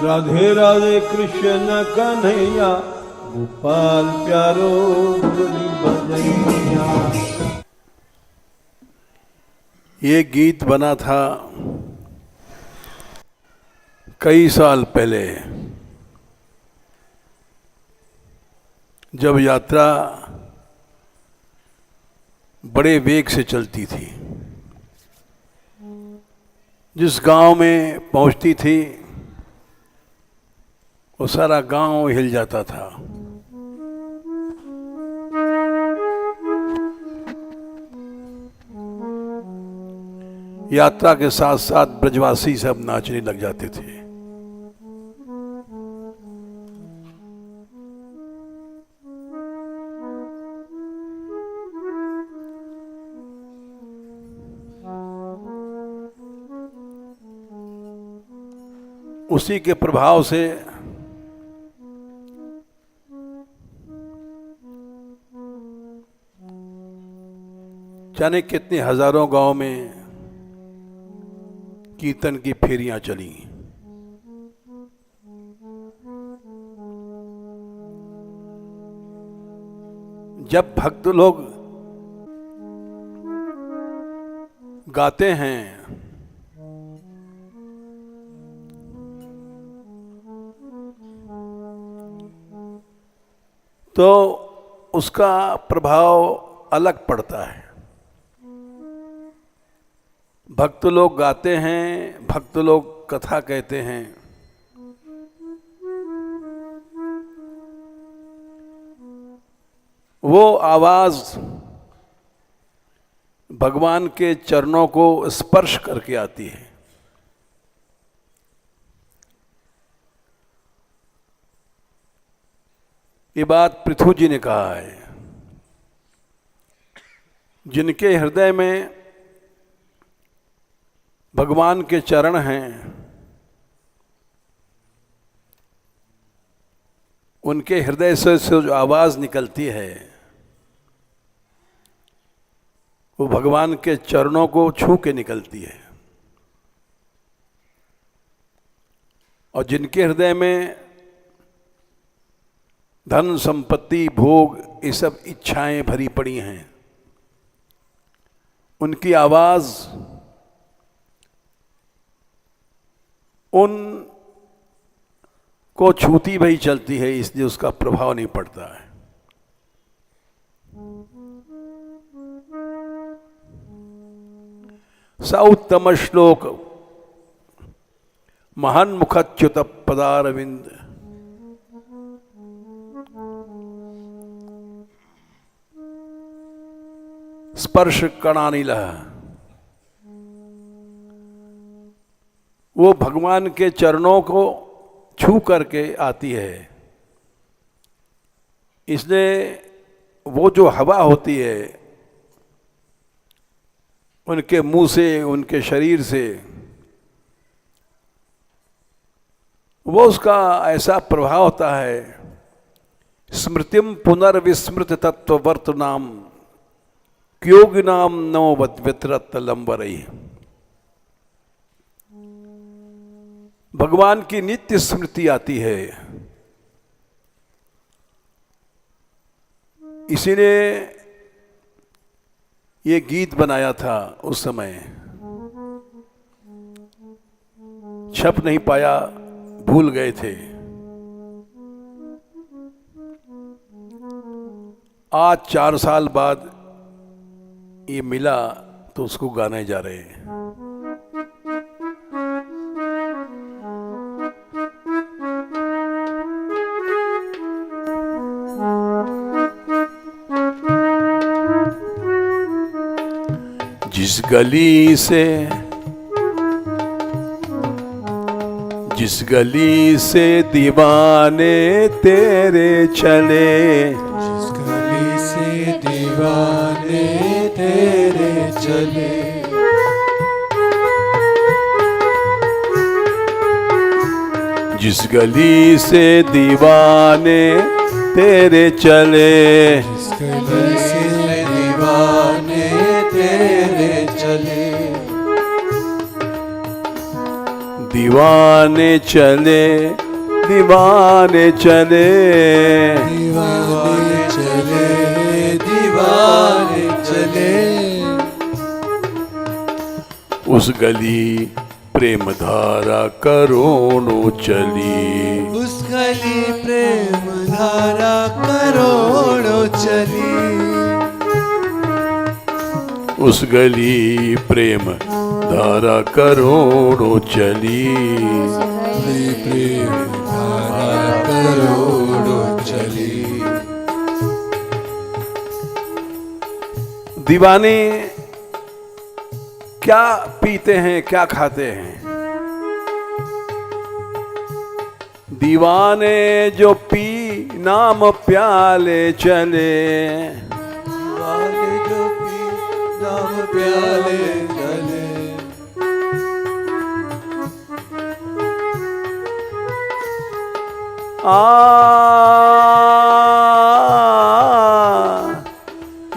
राधे राधे कृष्ण कन्हैया, गोपाल प्यारो मुरली बजैया। ये गीत बना था कई साल पहले, जब यात्रा बड़े वेग से चलती थी। जिस गांव में पहुंचती थी वो सारा गांव हिल जाता था। यात्रा के साथ साथ ब्रजवासी सब नाचने लग जाते थे। उसी के प्रभाव से जाने कितने हजारों गांव में कीर्तन की फेरियां चली। जब भक्त लोग गाते हैं तो उसका प्रभाव अलग पड़ता है। भक्त लोग गाते हैं, भक्त लोग कथा कहते हैं, वो आवाज भगवान के चरणों को स्पर्श करके आती है। ये बात पृथु जी ने कहा है। जिनके हृदय में भगवान के चरण हैं, उनके हृदय से जो आवाज निकलती है वो भगवान के चरणों को छू के निकलती है। और जिनके हृदय में धन संपत्ति भोग ये सब इच्छाएं भरी पड़ी हैं, उनकी आवाज उन को छूती भई चलती है, इसलिए उसका प्रभाव नहीं पड़ता है। स उत्तम श्लोक महान मुखच्युत पदारविंद, स्पर्श कणानिलः, वो भगवान के चरणों को छू करके आती है। इसलिए वो जो हवा होती है उनके मुंह से, उनके शरीर से, वो उसका ऐसा प्रभाव होता है। स्मृतिम पुनर्विस्मृत तत्ववर्तनाम क्योगिनाम नो वितरत लंबरई। भगवान की नित्य स्मृति आती है। इसीलिए ये गीत बनाया था। उस समय छप नहीं पाया, भूल गए थे। आज 4 साल बाद ये मिला तो उसको गाने जा रहे हैं। जिस गली से दीवाने तेरे चले, जिस गली से दीवाने तेरे चले, जिस गली से दीवाने तेरे चले, जिस गली से दीवाने तेरे चले, दीवाने चले दीवाने चले दीवाने चले दीवाने चले उस गली प्रेम धारा करोड़ों चली उस गली प्रेम धारा करोड़ों चली उस गली प्रेम धारा करोड़ों चली प्रेम धारा करोड़ों चली दीवाने क्या पीते हैं क्या खाते हैं दीवाने जो पी नाम प्याले चले दीवाने जो पी नाम प्याले चले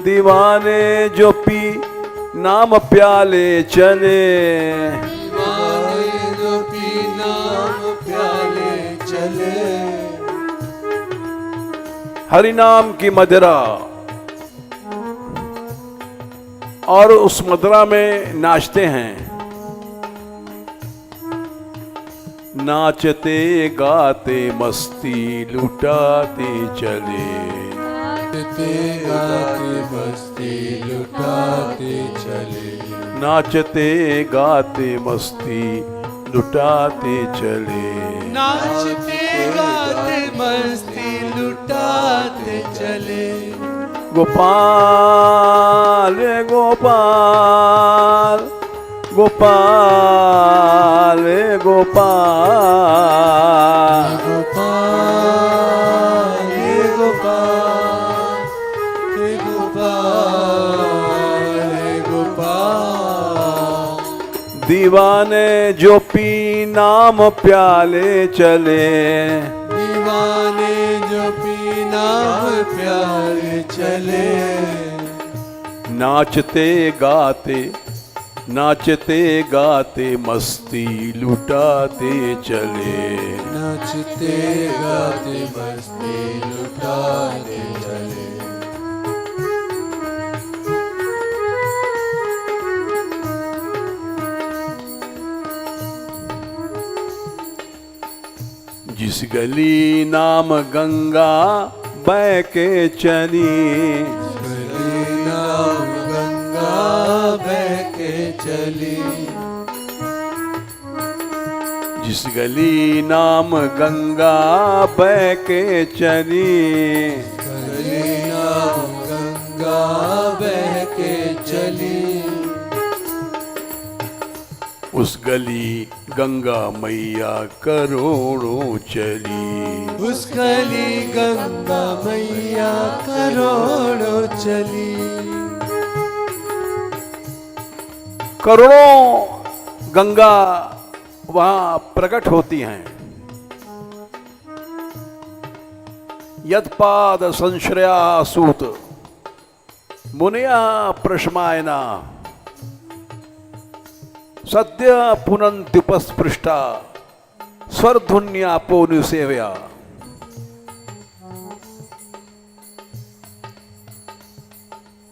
दीवाने जो पी नाम प्याले चले दीवाने जो पी नाम प्याले चले हरि नाम की मदिरा और उस मदिरा में नाचते हैं नाचते गाते मस्ती लुटाते चले नाचते गाते मस्ती लुटाते चले नाचते गाते मस्ती लुटाते चले नाचते गाते मस्ती लुटाते चले गोपाल गोपाल गोपाल गोपाल गोपाल हे गोपाल हे गोपाल हे गोपाल दीवाने जो पी नाम प्याले चले दीवाने जो पी नाम प्याले चले नाचते गाते मस्ती लुटाते चले नाचते गाते मस्ती लुटाते चले जिस गली नाम गंगा बह के चली गली नाम गंगा बह के चली जिस गली नाम गंगा बह के चली गली नाम गंगा बह के चली उस गली गंगा मैया करोड़ों चली उस गली गंगा मैया करोड़ों चली करोड़ों गंगा वहां प्रकट होती हैं यत्पाद संश्रया सूत मुनिया प्रश्मायना सद्य पुनन्त्युपस्पृष्टा स्वर्धुन्यापोनुसेव्या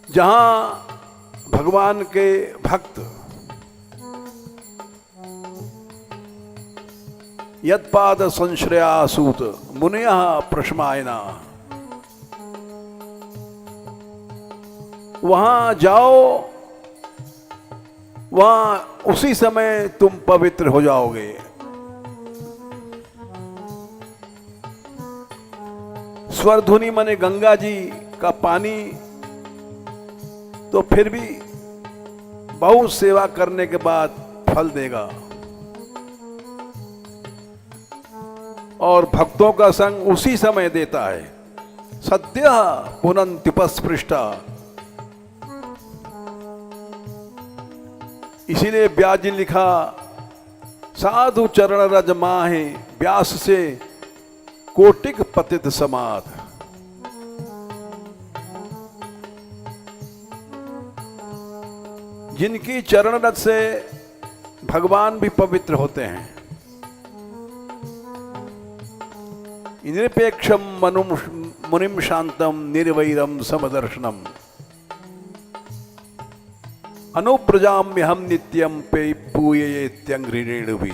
जहां भगवान के भक्त यत्पाद संश्रया सूत मुनिया प्रश्मायना वहां जाओ वहां उसी समय तुम पवित्र हो जाओगे स्वरधुनि माने गंगा जी का पानी तो फिर भी बहुत सेवा करने के बाद फल देगा और भक्तों का संग उसी समय देता है सद्य पुनन्त्युपस्पृष्टा इसीलिए व्यास जी लिखा साधु चरण रज माहे व्यास से कोटिक पतित समाध जिनकी चरण रज से भगवान भी पवित्र होते हैं निरपेक्षम मुनिम शांतम निर्वैरम समदर्शनम अनुप्रजाम्यहम नित्यम पे पूयेत्यंघ्रिणेण भी।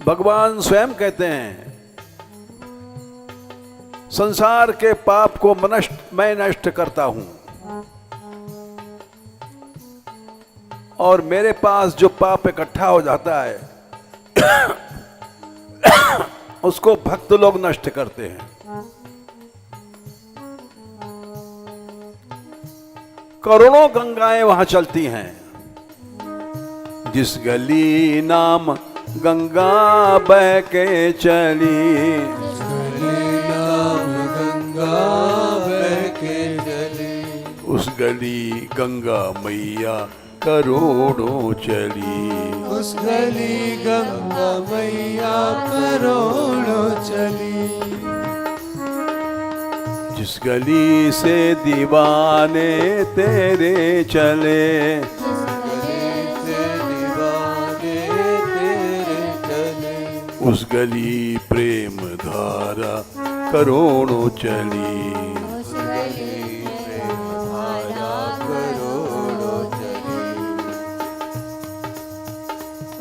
भगवान स्वयं कहते हैं संसार के पाप को मैं नष्ट करता हूं और मेरे पास जो पाप इकट्ठा हो जाता है उसको भक्त लोग नष्ट करते हैं। करोड़ों गंगाएं वहां चलती हैं। जिस गली नाम गंगा बह के चली, नाम गंगा बह के चली, उस गली गंगा मैया करोड़ों चली। उस गली गंगा मैया करोड़ों चली। जिस गली से दीवाने तेरे चले, उस गली प्रेम धारा करोड़ों चली।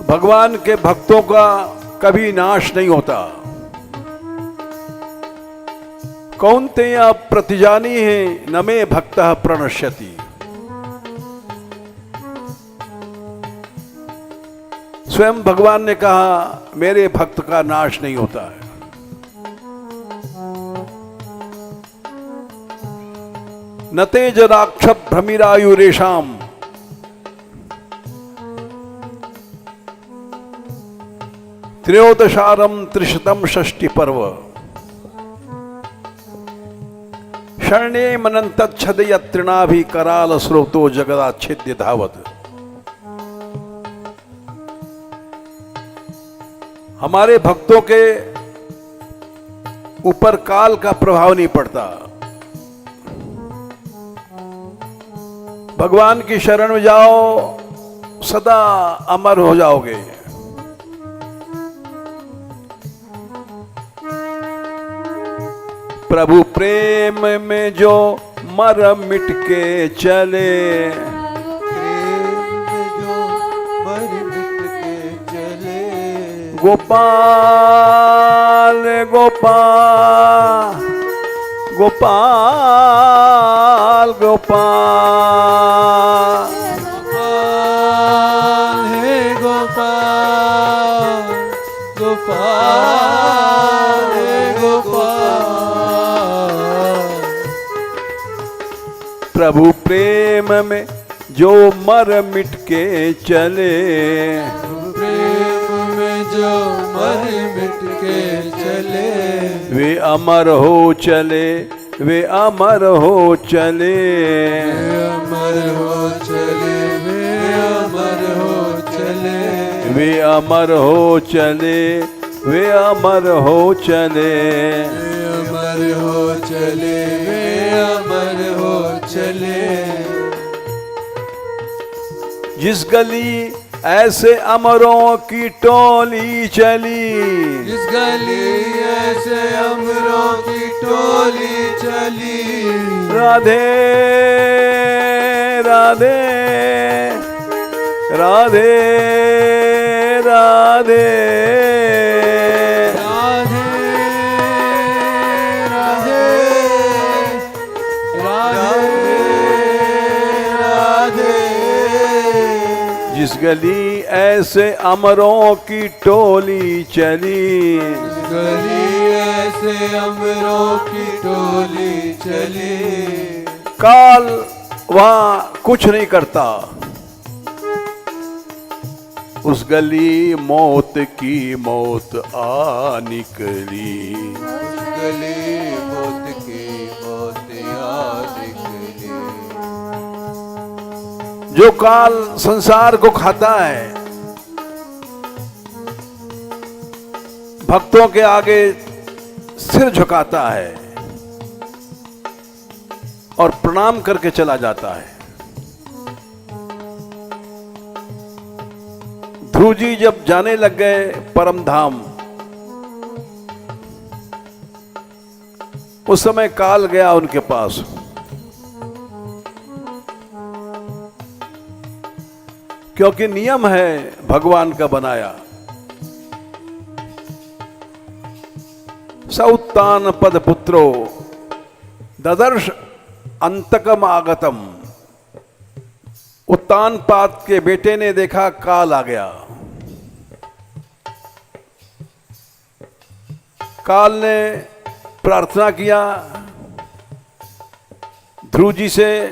भगवान के भक्तों का कभी नाश नहीं होता। कौन्तेय प्रतिजानी है न मे भक्तः प्रणश्यति। स्वयं भगवान ने कहा मेरे भक्त का नाश नहीं होता है। न तेज राक्ष भ्रमिरायुरेशाम त्रयोदशारम त्रिशतम षष्टि पर्व शरणे मनंतच्छदय तृणाभि कराल स्रोतो जगदाच्छेद्य धावत। हमारे भक्तों के ऊपर काल का प्रभाव नहीं पड़ता। भगवान की शरण में जाओ सदा अमर हो जाओगे। प्रभु प्रेम में जो मर मिट के चले, गोपाल गोपाल गोपाल गोपाल हे गोपाल गोपाल हे गोपाल। प्रभु प्रेम में जो मर मिट के चले, जो मर मिट के चले, वे अमर हो चले, वे अमर हो चले, अमर हो चले, वे अमर हो चले, वे अमर हो चले, वे अमर हो चले, अमर हो चले, वे अमर हो चले। जिस गली ऐसे अमरों की टोली चली, जिस गली ऐसे अमरों की टोली चली, राधे राधे राधे राधे राधे राधे राधे राधे। जिस गली ऐसे अमरों की टोली चली, जिस गली ऐसे अमरों की टोली चली, काल वहां कुछ नहीं करता। उस गली मौत की मौत आ निकली, उस गली मौत की मौत आ निकली। जो काल संसार को खाता है, भक्तों के आगे सिर झुकाता है और प्रणाम करके चला जाता है। ध्रुव जी जब जाने लग गए परम धाम, उस समय काल गया उनके पास। क्योंकि नियम है भगवान का बनाया, सौत्तान पद पुत्रो ददर्श अंतकम आगतम। उत्तान पाद के बेटे ने देखा काल आ गया। काल ने प्रार्थना किया ध्रुव जी से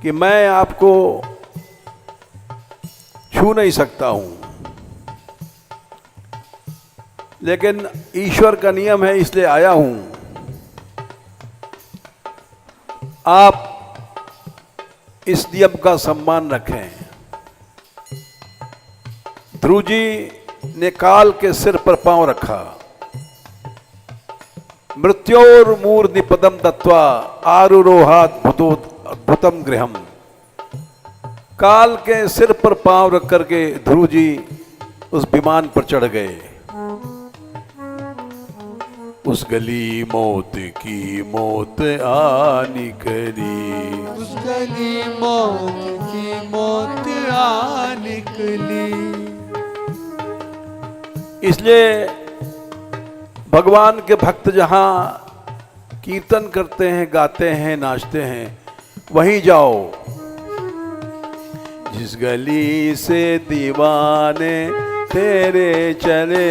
कि मैं आपको छू नहीं सकता हूं, लेकिन ईश्वर का नियम है इसलिए आया हूं। आप इस नियम का सम्मान रखें। ध्रुव जी ने काल के सिर पर पांव रखा। मृत्योर मूर्निपदम दत्वा आरुरोहात भूतम गृहम। काल के सिर पर पांव रख करके ध्रुव जी उस विमान पर चढ़ गए। उस गली मौत की मौत आ निकली, उस गली मौत की मौत आ निकली। इसलिए भगवान के भक्त जहां कीर्तन करते हैं, गाते हैं, नाचते हैं, वहीं जाओ। जिस गली से दीवाने तेरे चले,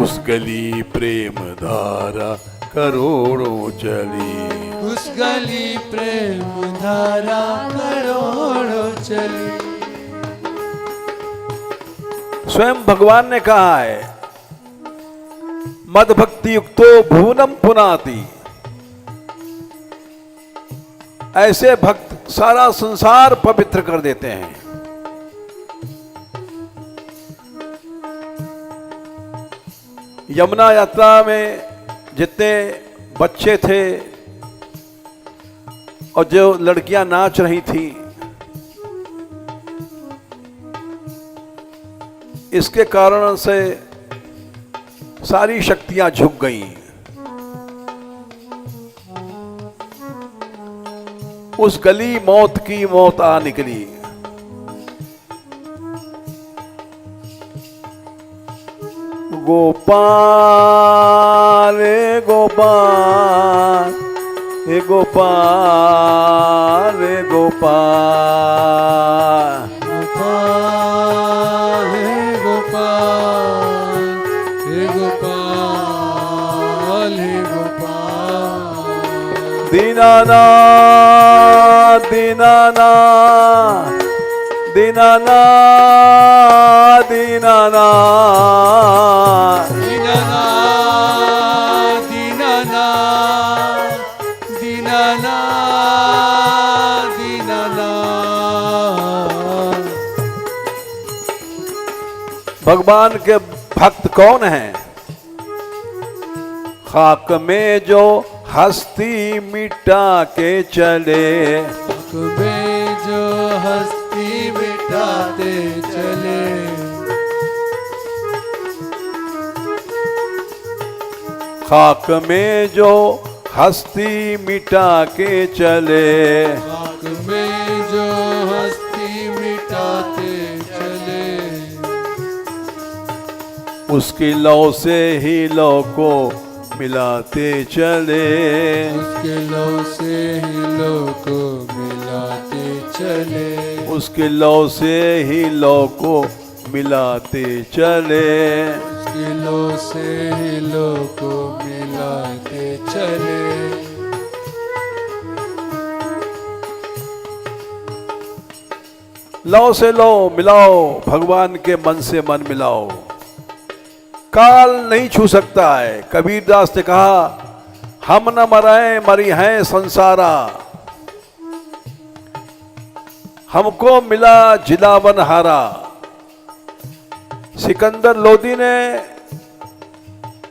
उस गली प्रेम धारा करोड़ों चली, उस गली प्रेम धारा करोड़ों चली। स्वयं भगवान ने कहा है मद भक्ति युक्तो भुवनम पुनाति। ऐसे भक्त सारा संसार पवित्र कर देते हैं। यमुना यात्रा में जितने बच्चे थे और जो लड़कियां नाच रही थी, इसके कारण से सारी शक्तियां झुक गईं। उस गली मौत की मौत आ निकली। गोपाल हे गोपाल हे गोपाल हे गोपाल, गोपाल हे गोपाल हे गोपाल हे गोपाल। दीनानाथ दीनानाथ दीनानाथ दीनानाथ, दीनानाथ दीनानाथ दीनानाथ दीनानाथ। भगवान के भक्त कौन हैं? खाक में जो हस्ती मिटा के चले, में जो हस्ती मिटाते चले, खाक में जो हस्ती मिटा के चले, खाक में जो हस्ती मिटाते चले, उसकी लौ से ही लौ को मिलाते चले, उसके लौ से ही लौ को मिलाते चले, उसके लौ से ही लौ को मिलाते चले। उसके लौ से ही लौ को मिलाते चले। लौ से लौ मिलाओ, भगवान के मन से मन मिलाओ। काल नहीं छू सकता है। कबीरदास ने कहा हम न मरे मरी हैं संसारा, हमको मिला जिलावन हारा। सिकंदर लोदी ने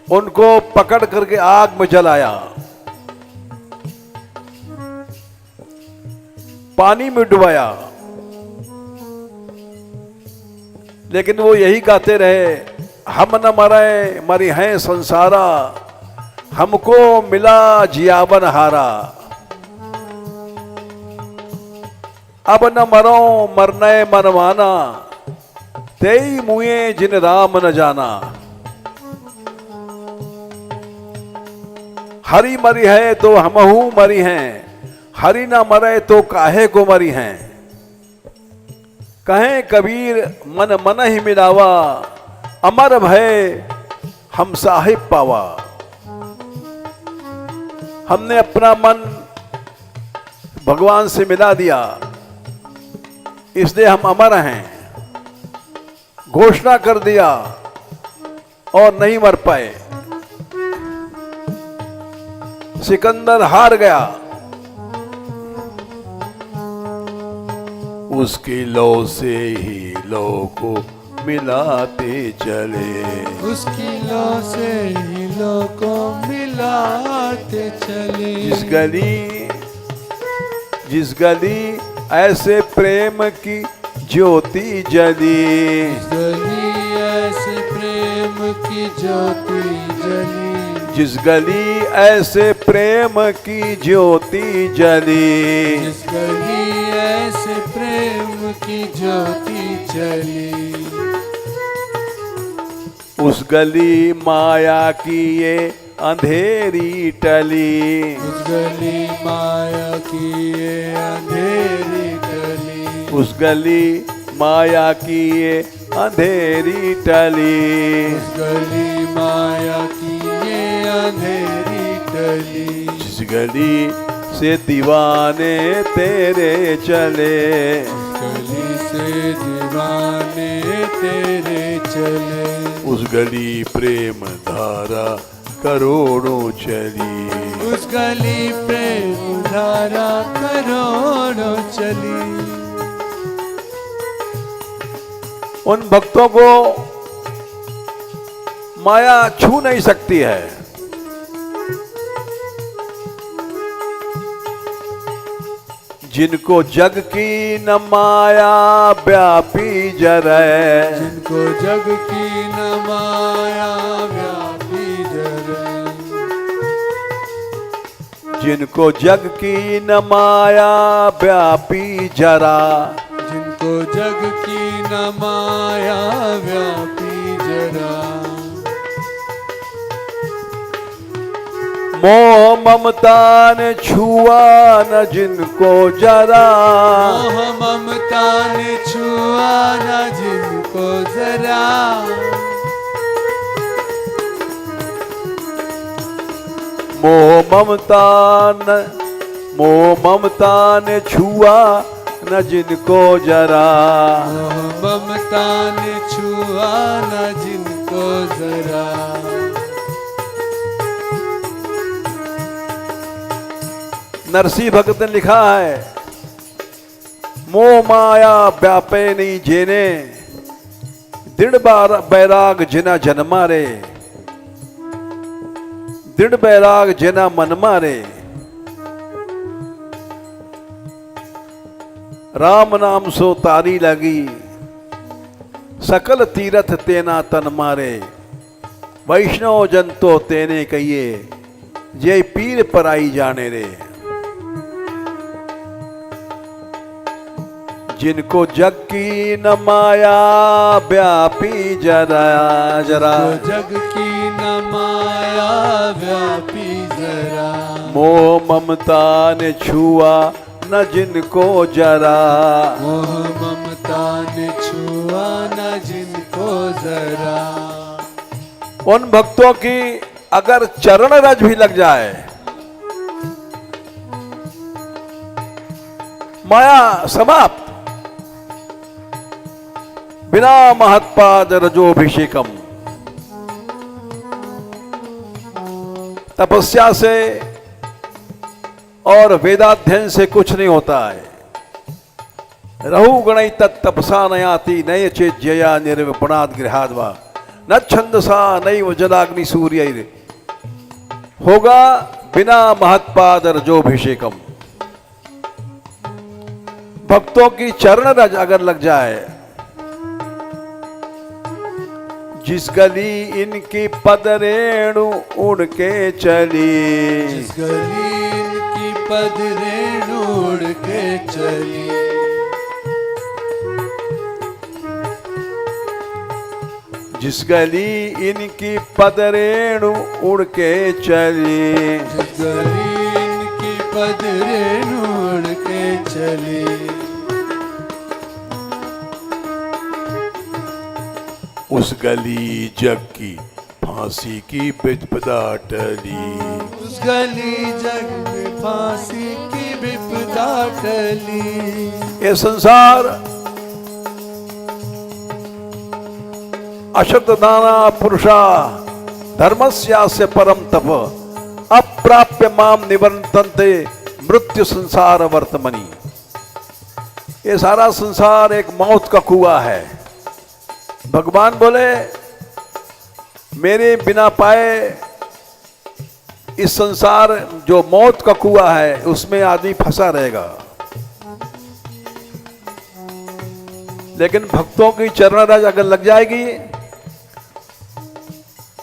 उनको पकड़ करके आग में जलाया। पानी में डुबाया, लेकिन वो यही गाते रहे, हम न मरे मरी हैं संसारा, हमको मिला जियावन हारा। अब न मरो मरने मनवाना, तेई मुए जिन राम न जाना। हरि मरी है तो हमहू मरी हैं, हरि न मरे तो काहे को मरी हैं। कहें कबीर मन मन ही मिलावा, अमर भय हम साहिब पावा। हमने अपना मन भगवान से मिला दिया, इसलिए हम अमर हैं। घोषणा कर दिया और नहीं मर पाए। सिकंदर हार गया, उसकी लौ से ही लौ को मिलाते चले, उसकी लौ से ही लौ को मिलाते चले। जिस गली ऐसे प्रेम की ज्योति जली, जिस गली ऐसे प्रेम की ज्योति जली, जिस गली ऐसे प्रेम की ज्योति जली, जिस गली ऐसे प्रेम की ज्योति जली, उस गली माया की ये अंधेरी टली, उस गली माया की ये अंधेरी टली, उस गली माया की ये अंधेरी टली, उस गली माया की ये अंधेरी टली। जिस गली से दीवाने तेरे चले, उस गली से दीवाने तेरे चले, उस गली प्रेम धारा करोड़ों चली, उस गली प्रेम धारा करोड़ों चली। उन भक्तों को माया छू नहीं सकती है। जिनको जग की न माया व्यापी जरै, जिनको जग की न माया व्यापी जरै, जिनको जग की न माया व्यापी जरा, जिनको जग की न माया व्यापी जरा। मोह ममता ने छुआ न जिनको जरा, मोह ममता ने छुआ न जिनको जरा, मोह ममता ने छुआ न जिनको जरा, मोह ममता ने छुआ न जिनको जरा। नरसिंह भगत ने लिखा है, मोह माया व्यापे नहीं जेने, दृढ़ बैराग जिना जन मारे, दृढ़ बैराग जिना मन मारे। राम नाम सो तारी लगी, सकल तीरथ तेना तन मारे। वैष्णव जन तो तेने कहिए, जे पीर पर आई जाने रे। जिनको जग की न माया व्यापी जरा जरा, जिनको जग की न माया व्यापी जरा, मोह ममता ने छुआ न जिनको जरा, मोह ममता ने छुआ न जिनको जरा। उन भक्तों की अगर चरण रज भी लग जाए, माया समाप्त। बिना महत्पाद रजोभिषेकम, तपस्या से और वेदाध्ययन से कुछ नहीं होता है। रहु गणई तत्तपसा नयाति नय चेत जया निर्विपणाद गृहाद्वा न छंदसा नैव जलाग्नि सूर्य। होगा बिना महत्पाद रजोभिषेकम। भक्तों की चरण रज अगर लग जाए, जिस गली इनकी पद रेणु उड़ के चली, जिस गली इनकी पद रेणु उड़ के चली, जिस गली इनकी पद रेणु उड़ के चली, जिस गली इनकी पद रेणु उड़ के चली, उस गली जग की फांसी की विपदा टली, उस गली जग में फांसी की विपदा टली। ये संसार अशतदाना पुरुषा धर्मस्यास्य परम तप अप्राप्य माम निवर्तन्ते मृत्यु संसार वर्तमनी। ये सारा संसार एक मौत का कुआं है। भगवान बोले मेरे बिना पाए इस संसार जो मौत का कुआं है उसमें आदमी फंसा रहेगा, लेकिन भक्तों की चरण रज अगर लग जाएगी,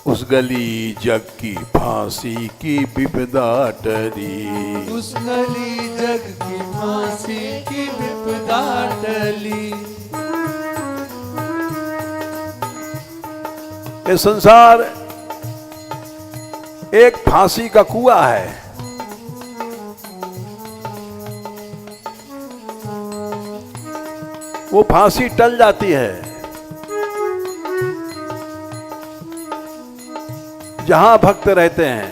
उस गली जग की फांसी की विपदा टली, उस गली जग की फांसी की विपदा टली। ये संसार एक फांसी का कुआं है। वो फांसी टल जाती है जहां भक्त रहते हैं,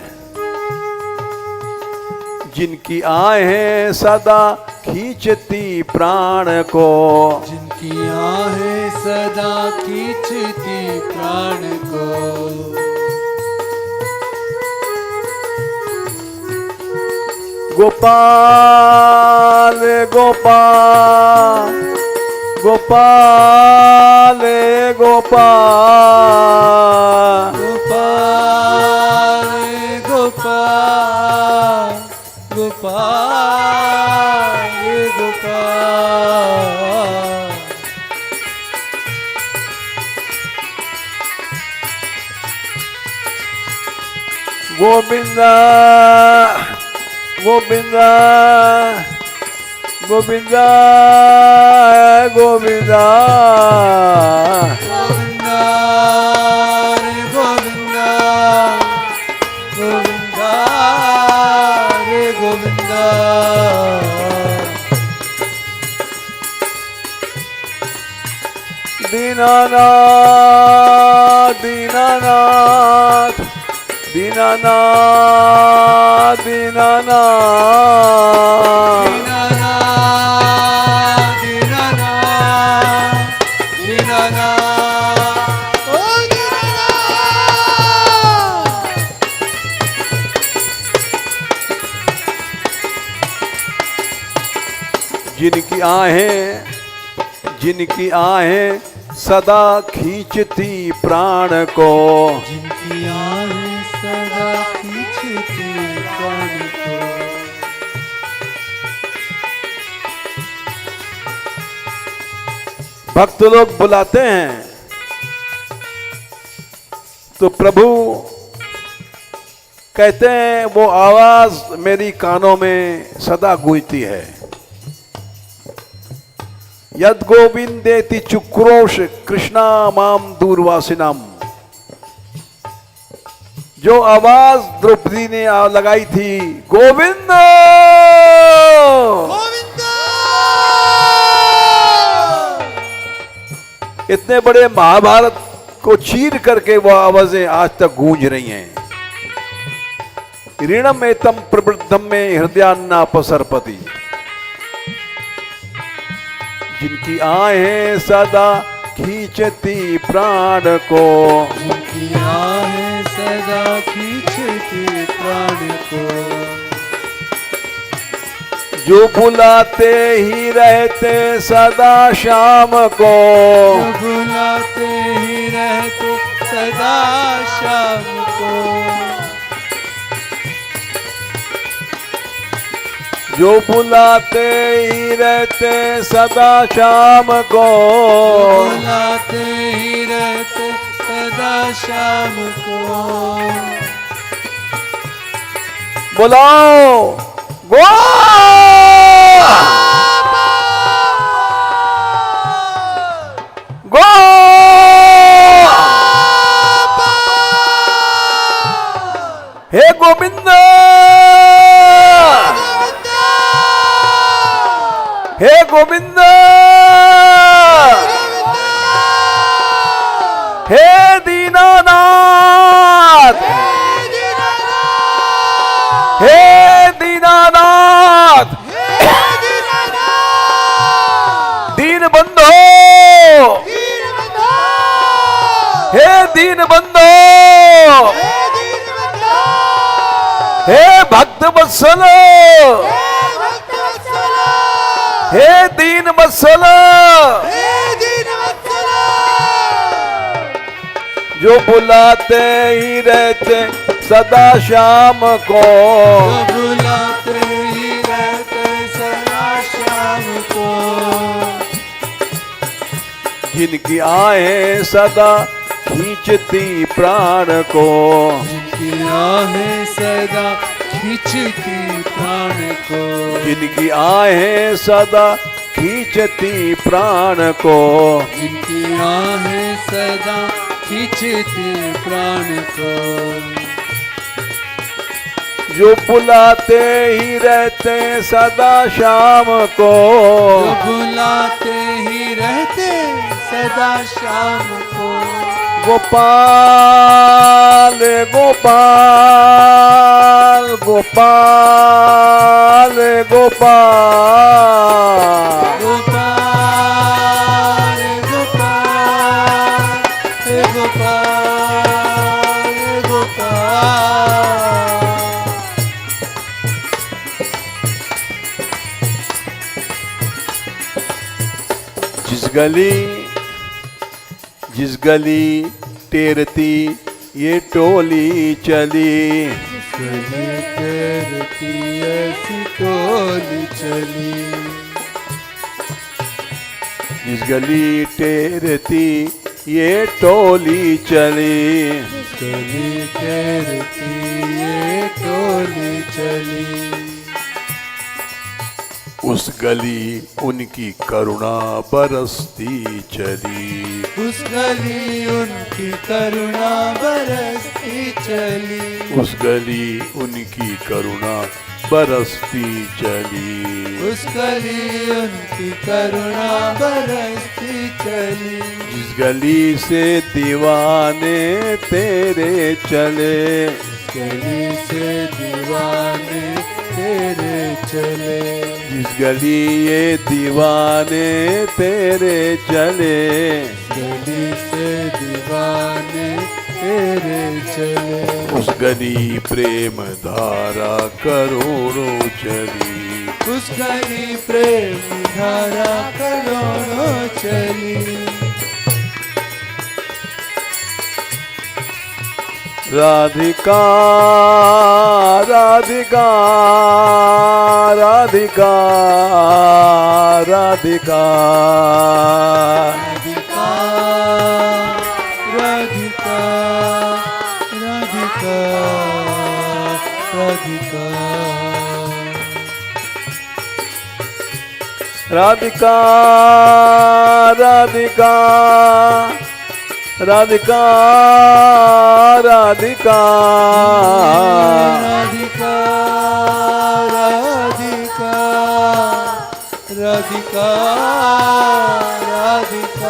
जिनकी आहें सदा खींचती प्राण को, जिनकी आहें सदा खींचती प्राण को, गोपाल गोपाल गोपाल गोपाल गोपाल गोपाल गोपाल गोपाल। गोविंदा गोविंदा गोविंदा गोविंदा गोविंदा रे गोविंदा गोविंदा रे गोविंदा। दीनानाथ दीनानाथ दीनानाथ दीनानाथ जिनकी आहें सदा खींचती प्राण को, जिनकी आहें सदा खींचती प्राण को। भक्त लोग बुलाते हैं तो प्रभु कहते हैं वो आवाज मेरी कानों में सदा गूंजती है। यद गोविंदेति चुक्रोश कृष्णा माम दूरवासिनम। जो आवाज द्रौपदी ने लगाई थी गोविंद इतने बड़े महाभारत को चीर करके वो आवाजें आज तक गूंज रही हैं। ऋणम एतम प्रवृद्धम में हृदयान्ना पसरपति। जिनकी आहें सदा खींचती प्राण को, जिनकी आहें सदा खींचती प्राण को। जो बुलाते ही रहते सदा शाम को, जो बुलाते ही रहते सदा शाम को। जो बुलाते ही रहते सदा शाम को, बुलाते ही रहते सदा शाम को। बुलाओ गो गो हे गोविंद, हे गोविंद, हे दीनानाथ, हे दीनानाथ, दीन बंधो, हे दीन बंधो, हे भक्त वत्सल, हे दीन वत्सल, जो बुलाते ही रहते सदा शाम को, बुलाते ही रहते सदा शाम को। जिनकी आहें सदा खींचती प्राण को, जिनकी आहें सदा खींचती प्राण को, जिनकी आहें सदा खींचती प्राण को, जिनकी आहें सदा खींचती प्राण को। जो बुलाते ही रहते सदा शाम को, जो बुलाते ही रहते सदा शाम को। गोपाल गोपाल गोपाल गोपाल, गोपाल गोपाल गोपाल गोपाल। जिस गली टेरती ये टोली चली, गली टेरती ऐसी टोली चली, जिस गली टेरती ये टोली चली, गली टेरती ये टोली चली। उस गली उनकी करुणा बरसती चली, उस गली उनकी करुणा बरसती चली, उस गली उनकी करुणा बरसती चली, उस गली उनकी करुणा बरसती चली। जिस गली से दीवाने तेरे चले, गली से दीवाने तेरे चले, जिस गली ये दीवाने तेरे चले, गली से दीवाने तेरे चले। उस गली प्रेम धारा करोड़ों चली, उस गली प्रेम धारा करोड़ों चली। राधिका राधिका राधिका राधिका राधिका राधिका राधिका राधिका राधिका राधिका राधिका राधिका राधिका राधिका राधिका।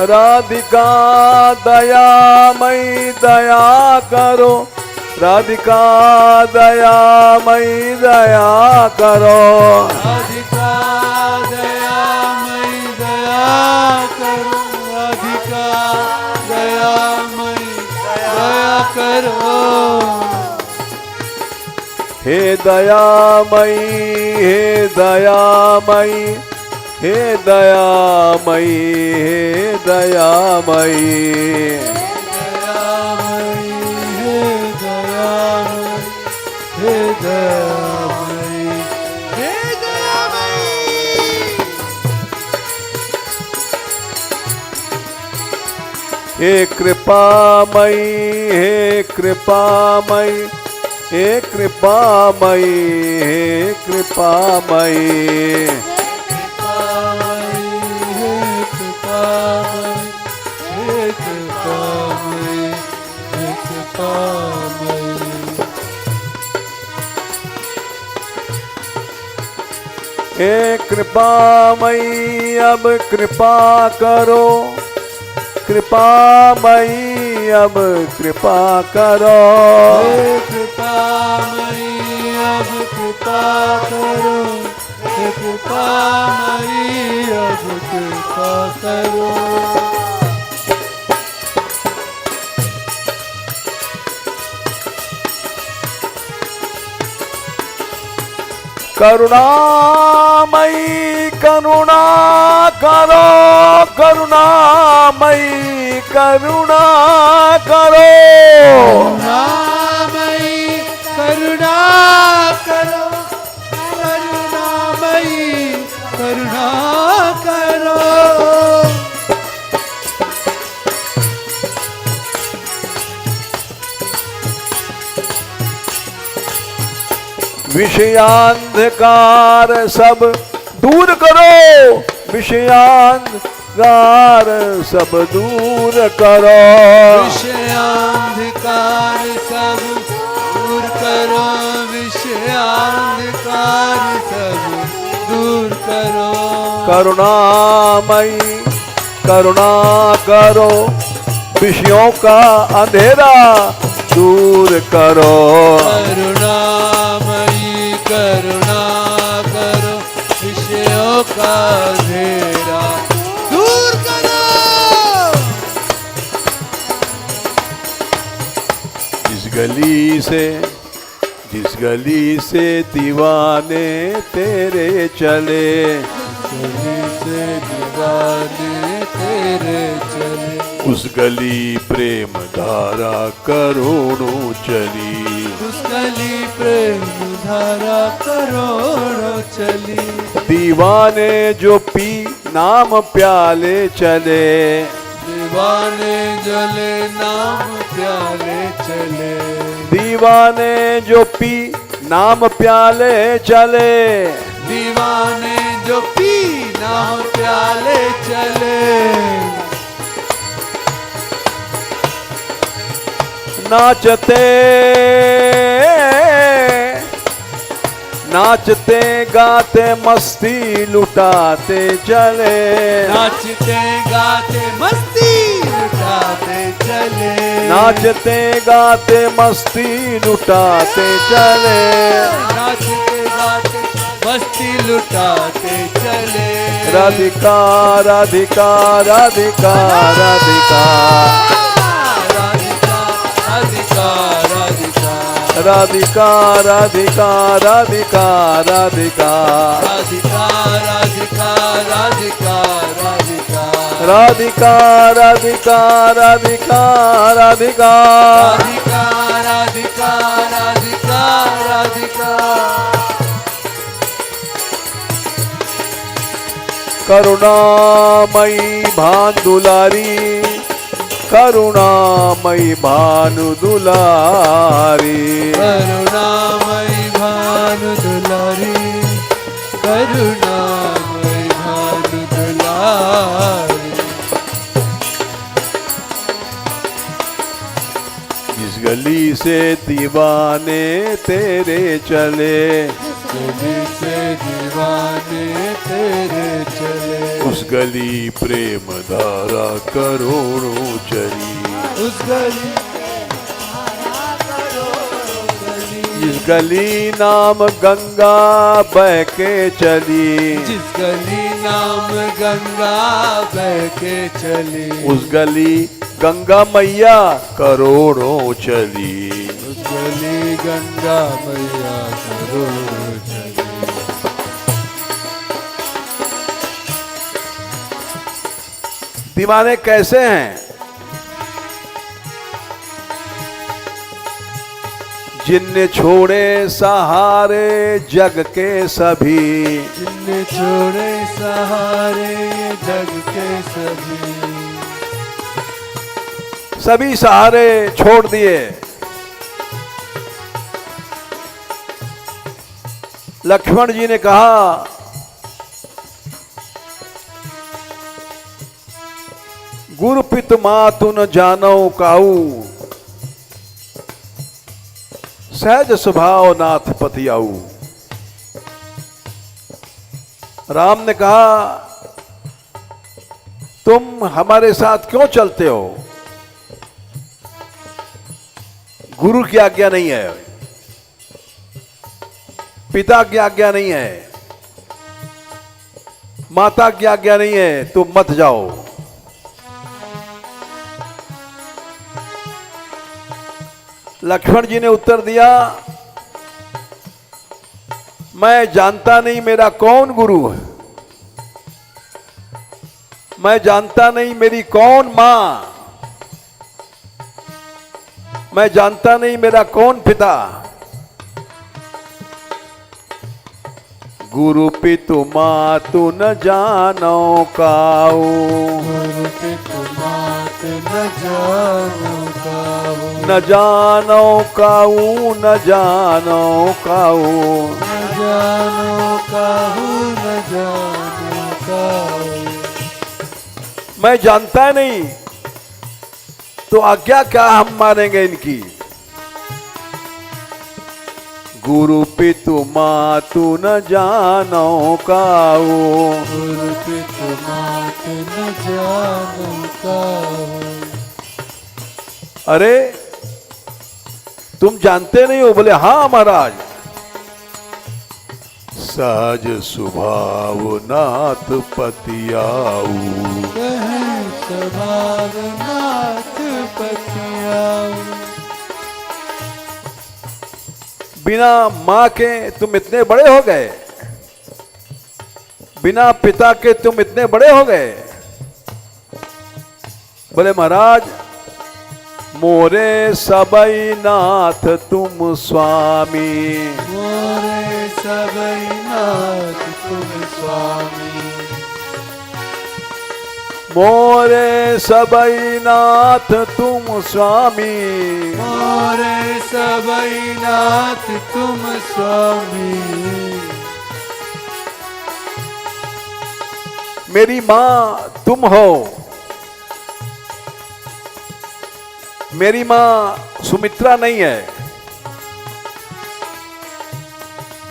राधिका दयामयी दया करो, राधिका दयामयी दया करो, राधिका दयामयी दया करो, राधिका दयामयी दया करो। हे दयामयी हे दयामयी हे दयामयी, हे दयामयी, हे दयामयी, हे दयामयी, हे दयामयी, हे कृपामयी, हे कृपामयी, हे कृपामयी, हे कृपामयी, हे कृपामयी, अब कृपा करो, कृपामयी, अब कृपा करो, हे कृपामयी, अब कृपा करो, हे कृपामयी, अब कृपा करो। करुणामयी, करुणा करो, करुणामयी, करुणा करो, करुणामयी, करुणा करो, करुणामयी, करुणा करो। विषयांधकार सब दूर करो, विषयांधकार सब दूर करो, विषयांधकार सब दूर करो, विषयांधकार सब दूर करो। करुणामयी, करुणा करो, विषयों का अंधेरा दूर करो, करुणामयी, करुणा करो, विषयों का अंधेरा दूर करो। जिस गली से दीवाने तेरे चले, गली से दीवाने तेरे चले, उस गली प्रेम धारा करोड़ों चली, उस गली प्रेम धारा करोड़ों चली। दीवाने जो पी नाम प्याले चले, दीवाने जले नाम प्याले चले, दीवाने जो पी नाम प्याले चले, दीवाने जो पी नाम प्याले चले। नाचते नाचते गाते मस्ती लुटाते चले, नाचते गाते मस्ती लुटाते चले, नाचते गाते मस्ती लुटाते चले, नाचते गाते मस्ती लुटाते चले। राधिका राधिका राधिका राधिका, राधिका राधिका राधिका राधिका राधिका राधिका, राधिका राधिका राधिका राधिका, राधिका राधिका राधिका राधिका, राधिका राधिका राधिका राधिका। करुणामयी भानुदुलारी, करुणामयी भानुदुलारी, करुणामयी भानुदुलारी, करुणामयी भानुदुलारी। जिस गली से दीवाने तेरे चले, गली से दीवाने तेरे चले, उस गली प्रेम धारा करोड़ों चली, उस गली जिस गली नाम गंगा बह के चली, जिस गली नाम गंगा बह के चली, उस गली गंगा मैया करोड़ों चली, उस गली गंगा मैया करोड़ों चली। दीवाने कैसे हैं? जिनने छोड़े सहारे जग के सभी, जिनने छोड़े सहारे जग के सभी सहारे छोड़ दिए। लक्ष्मण जी ने कहा, गुरु पित मातु न जानो काऊ, सहज स्वभाव नाथ पति आऊ। राम ने कहा, तुम हमारे साथ क्यों चलते हो? गुरु की आज्ञा नहीं है, पिता की आज्ञा नहीं है, माता की आज्ञा नहीं है, तुम मत जाओ। लक्ष्मण जी ने उत्तर दिया, मैं जानता नहीं मेरा कौन गुरु है, मैं जानता नहीं मेरी कौन मां, मैं जानता नहीं मेरा कौन पिता। गुरु पितु मातु न जानो काऊ, गुरु पितु मात न जानो काऊ, न जानो काऊ, न जानो काऊ, न जानो काहू, न जानो काऊ। मैं जानता नहीं तो आज्ञा क्या हम मानेंगे इनकी। गुरु पितु मातु न जानो काऊ, गुरु पितु मात न जानो काऊ। अरे तुम जानते नहीं हो? बोले हाँ महाराज। सहज स्वभाव नाथ पति आऊ, स्वभाव नाथ पति आऊ। बिना मां के तुम इतने बड़े हो गए, बिना पिता के तुम इतने बड़े हो गए। बोले महाराज, मोरे सबई नाथ तुम स्वामी, मोरे सबई नाथ तुम स्वामी, मोरे सबई नाथ तुम स्वामी, मोरे सबई नाथ तुम स्वामी। मेरी मां तुम हो, मेरी मां सुमित्रा नहीं है,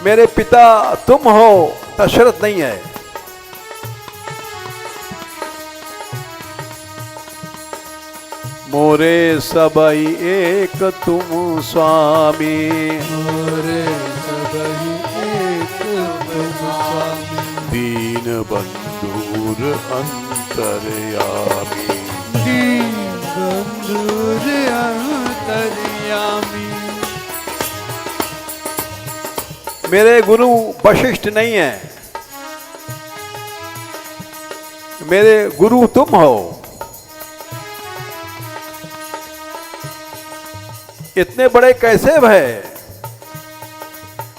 मेरे पिता तुम हो, दशरथ नहीं है। मोरे सबई एक तुम स्वामी, मोरे सबई एक तुम स्वामी, दीन बंधुर अंतर्यामी, दीन बंधुर अंतर्यामी। मेरे गुरु वशिष्ठ नहीं है, मेरे गुरु तुम हो। इतने बड़े कैसे भय?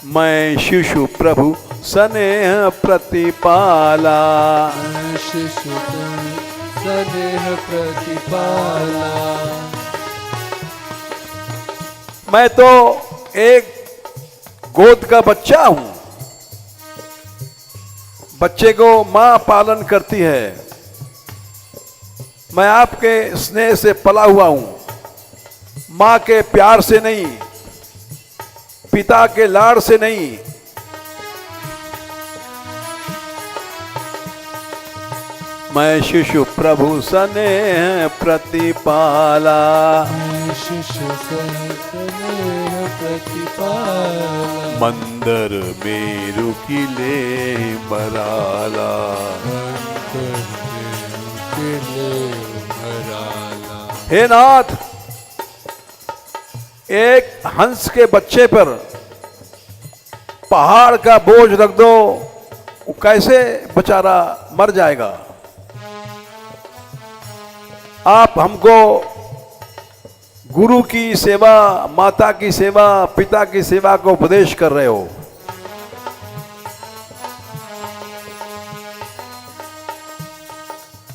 मैं शिशु प्रभु स्नेह प्रतिपाला, शिशु स्नेह प्रतिपाला। मैं तो एक गोद का बच्चा हूं, बच्चे को मां पालन करती है। मैं आपके स्नेह से पला हुआ हूं, मां के प्यार से नहीं, पिता के लाड़ से नहीं। मैं शिशु प्रभु स्नेह प्रतिपाला, शिशु स्नेह प्रतिपाला। मंदर मेरु किले मराला, मंदर मेरु किले मराला। हे नाथ, एक हंस के बच्चे पर पहाड़ का बोझ रख दो, वो कैसे बेचारा मर जाएगा। आप हमको गुरु की सेवा, माता की सेवा, पिता की सेवा का उपदेश कर रहे हो।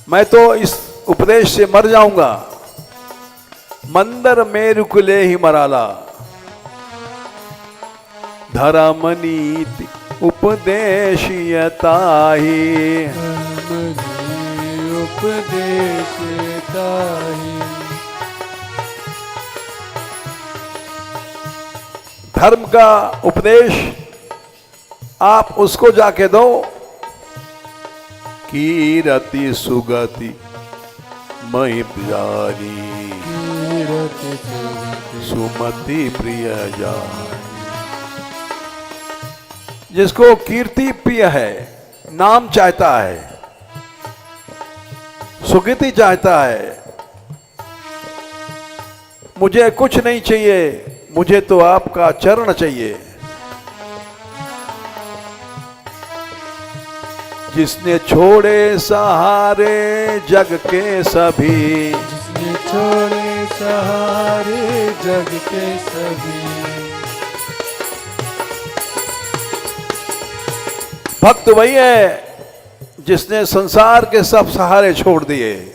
मैं तो इस उपदेश से मर जाऊंगा। मंदर मेरु कुले ही मराला, धर्मनीति उपदेशयताहि। धर्म का उपदेश आप उसको जाके दो। कीरति सुगति मई प्यारी, सुमति प्रिय जानी। जिसको कीर्ति प्रिय है, नाम चाहता है, सुगति चाहता है, मुझे कुछ नहीं चाहिए, मुझे तो आपका चरण चाहिए। जिसने छोड़े सहारे जग के सभी, जिसने छोड़े सहारे जग के सभी। भक्त वही है जिसने संसार के सब सहारे छोड़ दिए।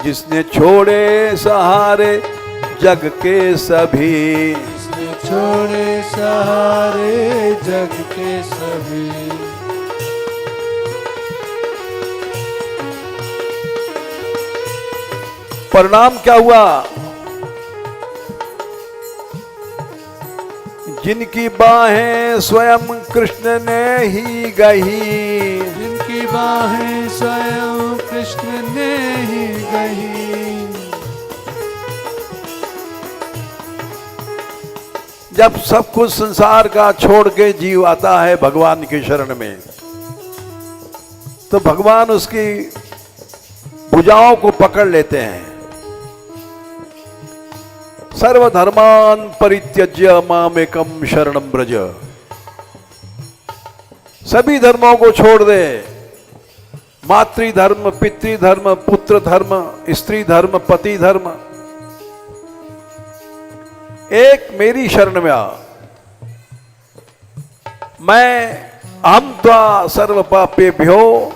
जिसने छोड़े सहारे जग के सभी, जिसने छोड़े सहारे जग के सभी। परिणाम क्या हुआ? जिनकी बाहें स्वयं कृष्ण ने ही गही, जिनकी बाहें स्वयं कृष्ण ने ही गही। जब सब कुछ संसार का छोड़ के जीव आता है भगवान की शरण में, तो भगवान उसकी भुजाओं को पकड़ लेते हैं। सर्वधर्मान परित्यज्य मामेकम शरणं व्रज। सभी धर्मों को छोड़ दे। मातृधर्म, पितृधर्म, पुत्र धर्म, स्त्री धर्म, पति धर्म, एक मेरी शरण में आ। मैं अहम त्वा सर्व पापेभ्यो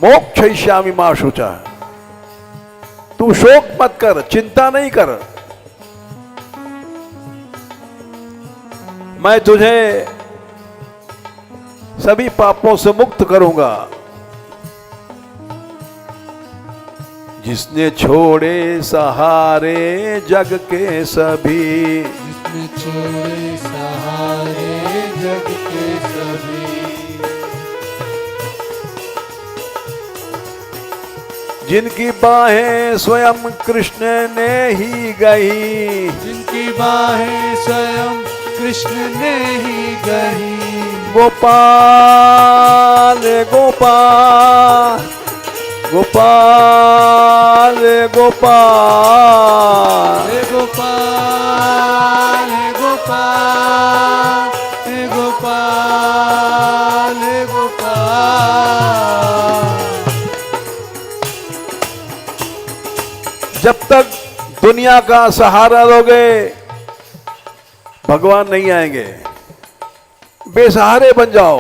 मोक्षयिष्यामि मा शुचा। तू शोक मत कर, चिंता नहीं कर, मैं तुझे सभी पापों से मुक्त करूंगा। जिसने छोड़े सहारे जग के सभी, जिसने छोड़े सहारे जग के सभी। जिनकी बाहें स्वयं कृष्ण ने ही गही, जिनकी बाहें स्वयं कृष्ण ने ही गही। गोपाल गोपाल गोपाल गोपाल, हे गोपाल हे गोपाल हे गोपाल हे गोपाल। जब तक दुनिया का सहारा लोगे भगवान नहीं आएंगे। बेसहारे बन जाओ।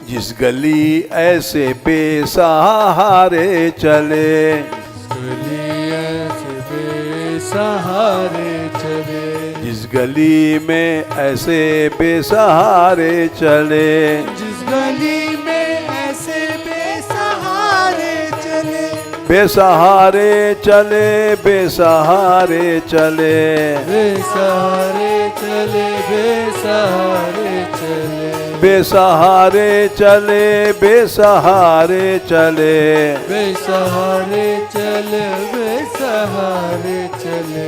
जिस गली ऐसे बेसहारे चले, गली ऐसे बेसहारे चले। जिस गली में ऐसे बेसहारे चले, जिस गली में ऐसे बेसहारे चले। बेसहारे चले, बेसहारे चले, बेसहारे चले, बेसहारे चले। बेसहारे चले, बेसहारे चले। बेसहारे चले, बेसहारे चले।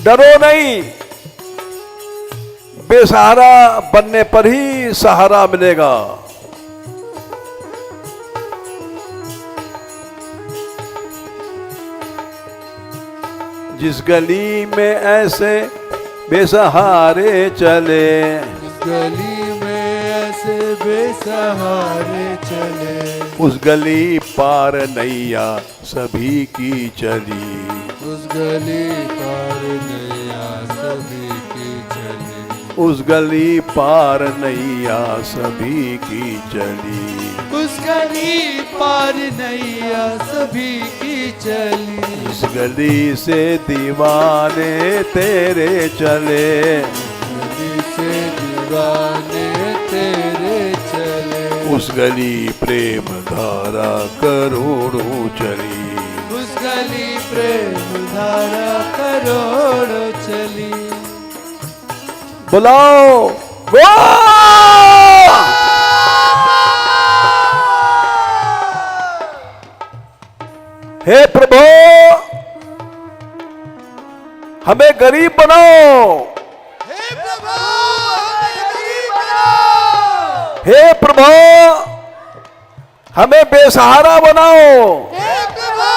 डरो नहीं, बेसहारा बनने पर ही सहारा मिलेगा। जिस गली में ऐसे बेसहारे चले, जिस गली में बेसहारे चले। उस गली पार नैया सभी की चली। उस गली पार नैया सभी की चली। उस गली पार नैया सभी की चली। उस गली पार नैया सभी की चली। इस गली से दीवाने तेरे चले। गली से दीवाने तेरे चले। उस गली प्रेम धारा करोड़ों चली। उस गली प्रेम धारा करोड़ों चली। बुलाओ गो। हे प्रभु हमें गरीब बनाओ। हे प्रभु हमें गरीब बनाओ। हे प्रभु हमें बेसहारा बनाओ। हे प्रभु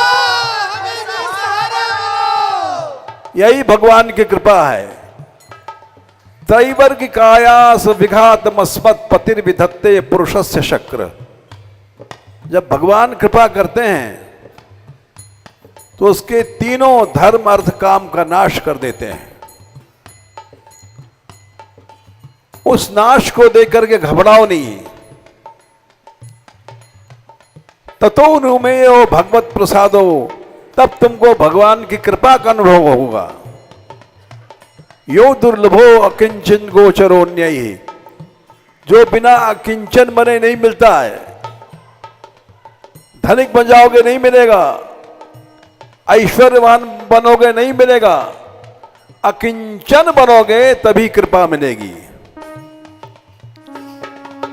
हमें बेसहारा बनाओ। यही भगवान की कृपा है। त्रैवर्ग कायास विघातमस्मत् पतिर्विधत्ते पुरुषस्य शक्र। जब भगवान कृपा करते हैं तो उसके तीनों धर्म अर्थ काम का नाश कर देते हैं। उस नाश को देकर के घबराओ नहीं। ततो नुमेयो भगवत प्रसादो, तब तुमको भगवान की कृपा का अनुभव होगा। यो दुर्लभो अकिंचन गोचरोन्ययी, जो बिना अकिंचन बने नहीं मिलता है। धनिक बन जाओगे नहीं मिलेगा, ऐश्वर्यवान बनोगे नहीं मिलेगा, अकिंचन बनोगे तभी कृपा मिलेगी।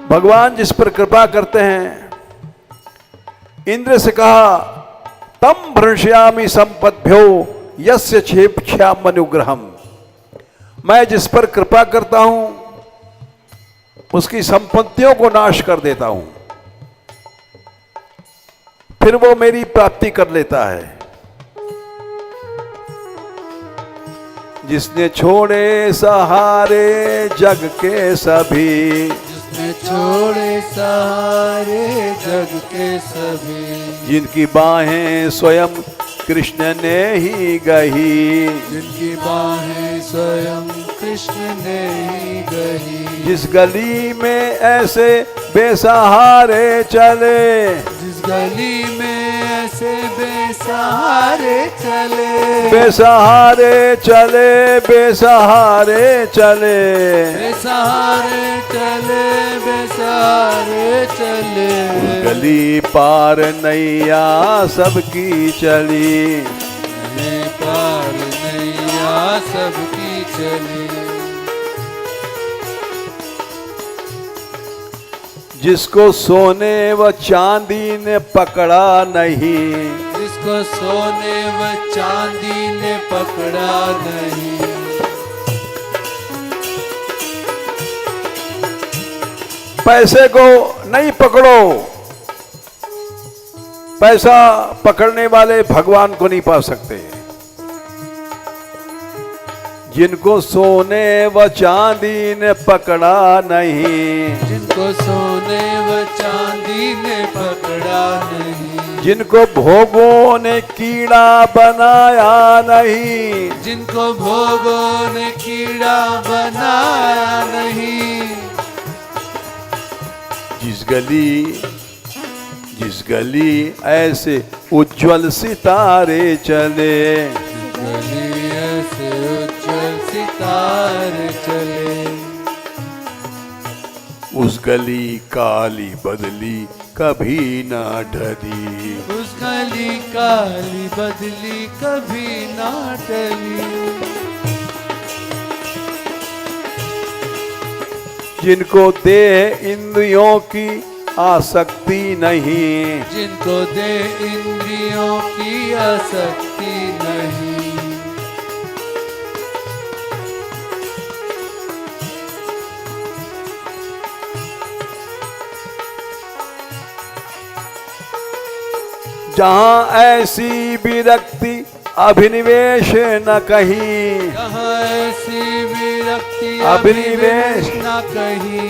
भगवान जिस पर कृपा करते हैं, इंद्र से कहा तम भ्रंश्यामि संपद्भ्यो यस्य क्षेप्ष्याम अनुग्रहम। मैं जिस पर कृपा करता हूं उसकी संपत्तियों को नाश कर देता हूं, फिर वो मेरी प्राप्ति कर लेता है। जिसने छोड़े सहारे जग के सभी, जिसने छोड़े सहारे जग के सभी। जिनकी बाहें स्वयं कृष्ण ने ही गही। जिनकी बाहें स्वयं कृष्ण ने ही गही। जिस गली में ऐसे बेसहारे चले, जिस गली में ऐसे बेसहारे चले। बेसहारे चले, बेसहारे चले। बेसहारे चले, बेसहारे चले। गली पार नैया सबकी चली। पार नैया सबकी चली। जिसको सोने व चांदी ने पकड़ा नहीं, जिसको सोने व चांदी ने पकड़ा नहीं। पैसे को नहीं पकड़ो। पैसा पकड़ने वाले भगवान को नहीं पा सकते। जिनको सोने व चांदी ने पकड़ा नहीं, जिनको सोने व चांदी ने पकड़ा नहीं। जिनको भोगों ने कीड़ा बनाया नहीं, जिनको भोगों ने कीड़ा बनाया नहीं। जिस गली ऐसे उज्जवल सितारे चले, गली ऐसे उज्जवल सितारे चले। उस गली काली बदली कभी ना ढली। उस गली काली बदली कभी ना टली। जिनको देह इंद्रियों की आसक्ति नहीं, जिनको दे इंद्रियों की आसक्ति नहीं। जहां ऐसी विरक्ति अभिनिवेश न कहीं, जहाँ ऐसी विरक्ति अभिनिवेश न कहीं।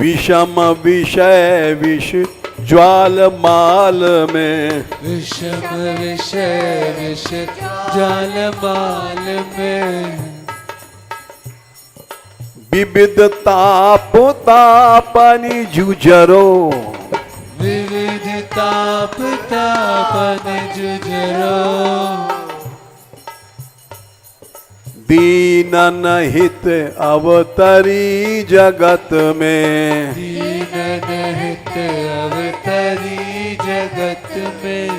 विषम विषय विष ज्वाल माल में, विषम विषय विष ज्वाल माल में, विविध ताप तापनि जुझरो, विविध ताप तापन जुझरो, दीनन हित अवतरी जगत में, दीनन हित अवतरी जगत में,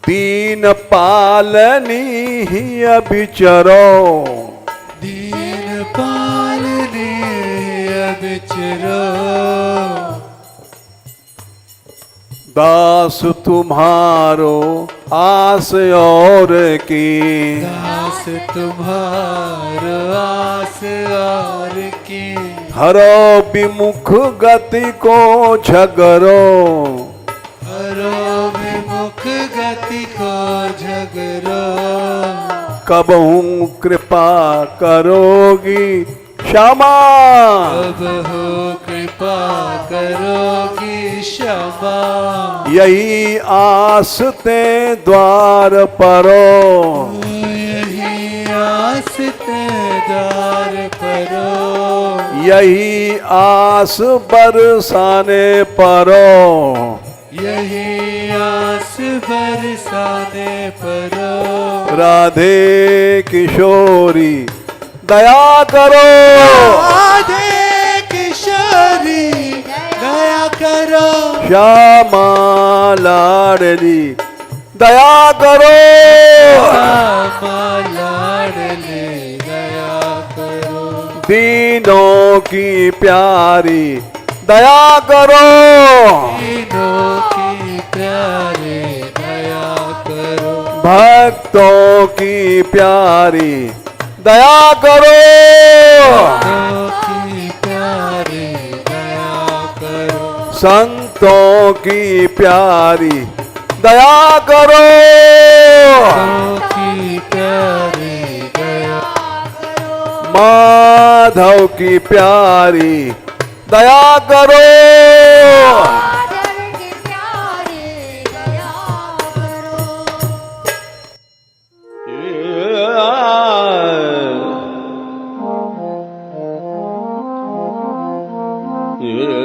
दीन पालनी ही अभिचरो, दीन पालने अबिचरो, दास तुम्हारो आस और की, दास तुम्हारो आस और की, हरो विमुख गति को झगरो, हरो विमुख गति को झगरो, कबहू कृपा करोगी क्षमा, अब हो कृपा करोगी क्षमा, यही आस ते द्वार परो, यही आस ते द्वार परो, यही आस बरसाने परो, यही आस बरसाने परो, राधे किशोरी दया करो, राधे किशोरी दया करो, श्यामा लाडली दया करो, श्यामा लाडले दया करो, दीनों की प्यारी दया करो, दीनों की प्यारे दया करो, भक्तों की प्यारी दया करो, भक्तों की प्यारे दया करो, संतों की प्यारी दया करो, भक्तों की प्यारे दया करो, माधव की प्यारी दया करो, माधव के प्यारे दया करो। ये